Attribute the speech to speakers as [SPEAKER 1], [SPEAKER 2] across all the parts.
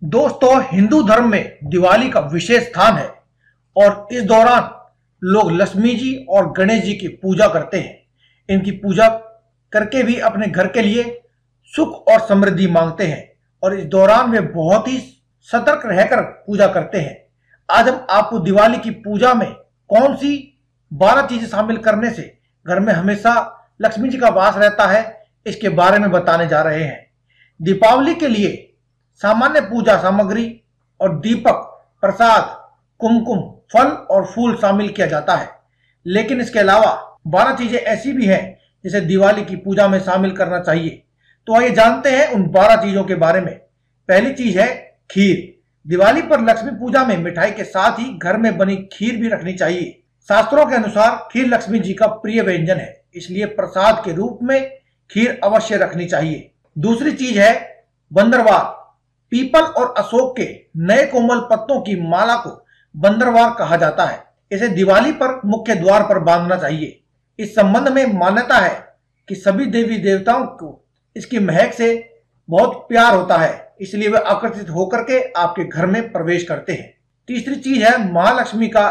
[SPEAKER 1] दोस्तों, हिंदू धर्म में दिवाली का विशेष स्थान है और इस दौरान लोग लक्ष्मी जी और गणेश जी की पूजा करते हैं। इनकी पूजा करके भी अपने घर के लिए सुख और समृद्धि मांगते हैं और इस दौरान वे बहुत ही सतर्क रहकर पूजा करते हैं। आज हम आपको दिवाली की पूजा में कौन सी 12 चीजें शामिल करने से घर में हमेशा लक्ष्मी जी का वास रहता है, इसके बारे में बताने जा रहे हैं। दीपावली के लिए सामान्य पूजा सामग्री और दीपक, प्रसाद, कुमकुम, फल और फूल शामिल किया जाता है, लेकिन इसके अलावा 12 चीजें ऐसी भी हैं जिसे दिवाली की पूजा में शामिल करना चाहिए। तो आइए जानते हैं उन 12 चीजों के बारे में। पहली चीज है खीर। दिवाली पर लक्ष्मी पूजा में मिठाई के साथ ही घर में बनी खीर भी रखनी चाहिए। शास्त्रों के अनुसार खीर लक्ष्मी जी का प्रिय व्यंजन है, इसलिए प्रसाद के रूप में खीर अवश्य रखनी चाहिए। दूसरी चीज है बंदरवार। पीपल और अशोक के नए कोमल पत्तों की माला को बंदरवार कहा जाता है। इसे दिवाली पर मुख्य द्वार पर बांधना चाहिए। इस संबंध में मान्यता है कि सभी देवी देवताओं को इसकी महक से बहुत प्यार होता है, इसलिए वे आकर्षित होकर के आपके घर में प्रवेश करते हैं। तीसरी चीज है महालक्ष्मी का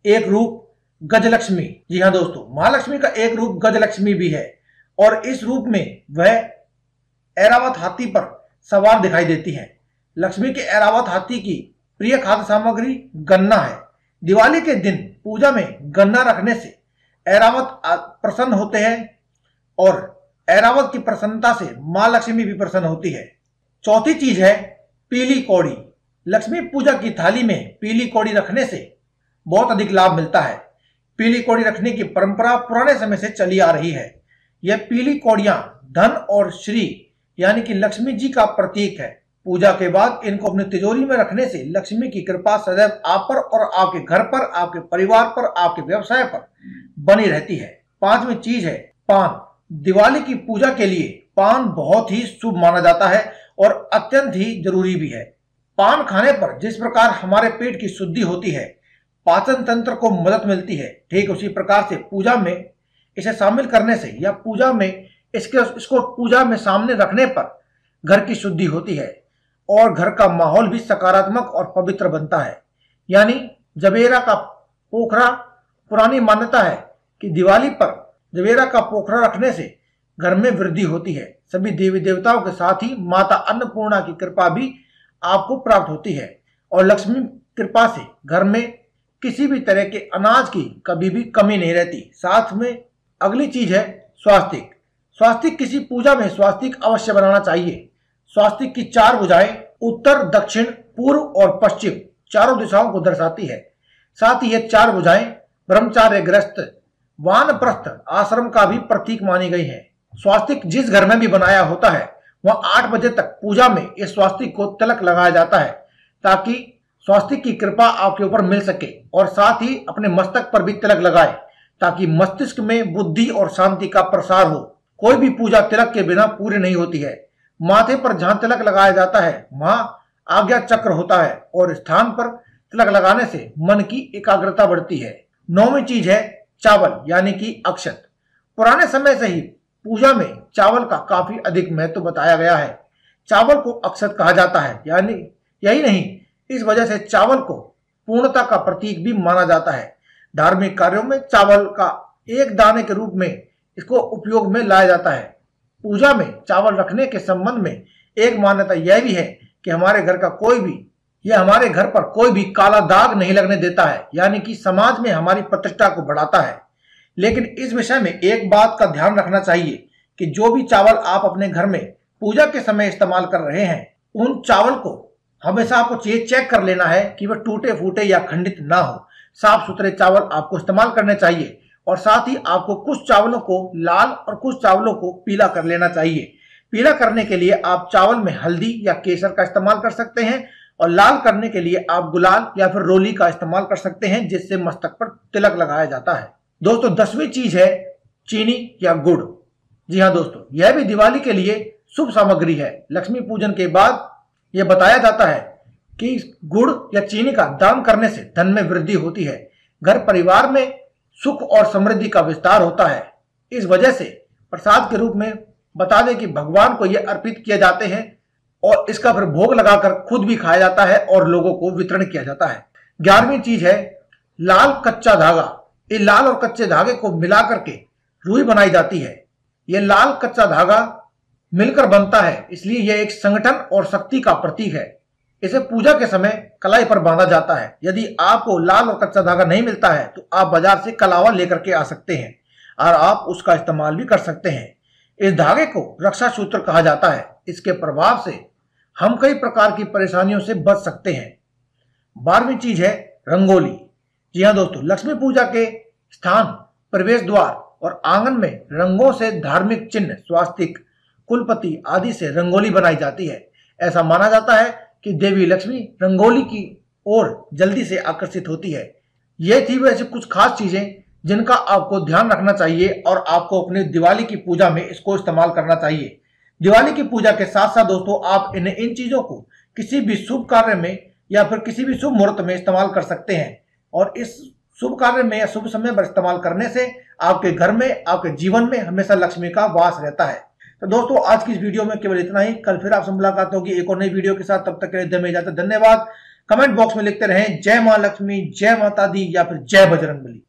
[SPEAKER 1] एक रूप गजलक्ष्मी। जी हाँ दोस्तों, महालक्ष्मी का एक रूप गजलक्ष्मी भी है और इस रूप में वह ऐरावत हाथी पर सवार दिखाई देती है। लक्ष्मी के ऐरावत हाथी की प्रिय खाद्य सामग्री गन्ना है। दिवाली के दिन पूजा में गन्ना रखने से ऐरावत प्रसन्न होते हैं और ऐरावत की प्रसन्नता से मां लक्ष्मी भी प्रसन्न होती है। चौथी चीज है पीली कौड़ी। लक्ष्मी पूजा की थाली में पीली कौड़ी रखने से बहुत अधिक लाभ मिलता है। पीली कौड़ी रखने की परंपरा पुराने समय से चली आ रही है। यह पीली कौड़ियां धन और श्री यानी कि लक्ष्मी जी का प्रतीक है। पूजा के बाद इनको अपनी तिजोरी में रखने से लक्ष्मी की कृपा सदैव आप पर और आपके घर पर, आपके परिवार पर, आपके व्यवसाय पर बनी रहती है। पांचवी चीज है पान। दिवाली की पूजा के लिए पान बहुत ही शुभ माना जाता है और अत्यंत ही जरूरी भी है। पान खाने पर जिस प्रकार हमारे पेट की शुद्धि होती है, पाचन तंत्र को मदद मिलती है, ठीक उसी प्रकार से पूजा में इसे शामिल करने से या पूजा में इसको पूजा में सामने रखने पर घर की शुद्धि होती है और घर का माहौल भी सकारात्मक और पवित्र बनता है। यानी जवेरा का पोखरा, पुरानी मान्यता है कि दिवाली पर जवेरा का पोखरा रखने से घर में वृद्धि होती है। सभी देवी देवताओं के साथ ही माता अन्नपूर्णा की कृपा भी आपको प्राप्त होती है और लक्ष्मी कृपा से घर में किसी भी तरह के अनाज की कभी भी कमी नहीं रहती। साथ में अगली चीज है स्वास्तिक। स्वास्तिक किसी पूजा में स्वास्तिक अवश्य बनाना चाहिए। स्वास्तिक की 4 भुजाएं उत्तर, दक्षिण, पूर्व और पश्चिम चारों दिशाओं को दर्शाती है। साथ ही ये 4 भुजाएं ब्रह्मचार्य ग्रस्त वानप्रस्थ आश्रम का भी प्रतीक मानी गई है। स्वास्तिक जिस घर में भी बनाया होता है वहां 8 बजे तक पूजा में इस स्वास्तिक को तिलक लगाया जाता है ताकि स्वास्तिक की कृपा आपके ऊपर मिल सके। और साथ ही अपने मस्तक पर भी तिलक लगाए ताकि मस्तिष्क में बुद्धि और शांति का प्रसार हो। कोई भी पूजा तिलक के बिना पूरी नहीं होती है। माथे पर जहां तिलक लगाया जाता है वहां आज्ञा चक्र होता है और स्थान पर तिलक लगाने से मन की एकाग्रता बढ़ती है। 9वीं चीज है चावल यानी कि अक्षत। पुराने समय से ही पूजा में चावल का काफी अधिक महत्व बताया गया है। चावल को अक्षत कहा जाता है, यानी यही नहीं, इस वजह से चावल को पूर्णता का प्रतीक भी माना जाता है। धार्मिक कार्यों में चावल का एक दाने के रूप में इसको उपयोग में लाया जाता है। पूजा में चावल रखने के संबंध में एक मान्यता यह भी है कि हमारे घर पर कोई भी काला दाग नहीं लगने देता है, यानी कि समाज में हमारी प्रतिष्ठा को बढ़ाता है। लेकिन इस विषय में एक बात का ध्यान रखना चाहिए कि जो भी चावल आप अपने घर में पूजा के समय इस्तेमाल कर रहे हैं, उन चावल को हमेशा आपको चेक कर लेना है कि वह टूटे फूटे या खंडित ना हो। साफ सुथरे चावल आपको इस्तेमाल करने चाहिए और साथ ही आपको कुछ चावलों को लाल और कुछ चावलों को पीला कर लेना चाहिए। पीला करने के लिए आप चावल में हल्दी या केसर का इस्तेमाल कर सकते हैं और लाल करने के लिए आप गुलाल या फिर रोली का इस्तेमाल कर सकते हैं, जिससे मस्तक पर तिलक लगाया जाता है। दोस्तों, 10वीं चीज है चीनी या गुड़। जी हाँ दोस्तों, यह भी दिवाली के लिए शुभ सामग्री है। लक्ष्मी पूजन के बाद यह बताया जाता है कि गुड़ या चीनी का दान करने से धन में वृद्धि होती है, घर परिवार में सुख और समृद्धि का विस्तार होता है। इस वजह से प्रसाद के रूप में बता दें कि भगवान को यह अर्पित किए जाते हैं और इसका फिर भोग लगाकर खुद भी खाया जाता है और लोगों को वितरण किया जाता है। 11वीं चीज है लाल कच्चा धागा। ये लाल और कच्चे धागे को मिला करके रुई बनाई जाती है। यह लाल कच्चा धागा मिलकर बनता है, इसलिए यह एक संगठन और शक्ति का प्रतीक है। इसे पूजा के समय कलाई पर बांधा जाता है। यदि आपको लाल और कच्चा धागा नहीं मिलता है तो आप बाजार से कलावा लेकर के आ सकते हैं और आप उसका इस्तेमाल भी कर सकते हैं। इस धागे को रक्षा सूत्र कहा जाता है। इसके प्रभाव से हम कई प्रकार की परेशानियों से बच सकते हैं। 12वीं चीज है रंगोली। जी हाँ दोस्तों, लक्ष्मी पूजा के स्थान, प्रवेश द्वार और आंगन में रंगों से धार्मिक चिन्ह, स्वास्तिक, कुलपति आदि से रंगोली बनाई जाती है। ऐसा माना जाता है कि देवी लक्ष्मी रंगोली की ओर जल्दी से आकर्षित होती है। ये थी वैसे कुछ खास चीजें जिनका आपको ध्यान रखना चाहिए और आपको अपनी दिवाली की पूजा में इसको इस्तेमाल करना चाहिए। दिवाली की पूजा के साथ साथ दोस्तों आप इन चीजों को किसी भी शुभ कार्य में या फिर किसी भी शुभ मुहूर्त में इस्तेमाल कर सकते हैं और इस शुभ कार्य में या शुभ समय पर इस्तेमाल करने से आपके घर में, आपके जीवन में हमेशा लक्ष्मी का वास रहता है। तो दोस्तों आज की इस वीडियो में केवल इतना ही। कल फिर आपसे मुलाकात होगी एक और नई वीडियो के साथ। तब तक के लिए दे में इजाजत। धन्यवाद। कमेंट बॉक्स में लिखते रहें जय मां लक्ष्मी, जय माता दी या फिर जय बजरंगबली।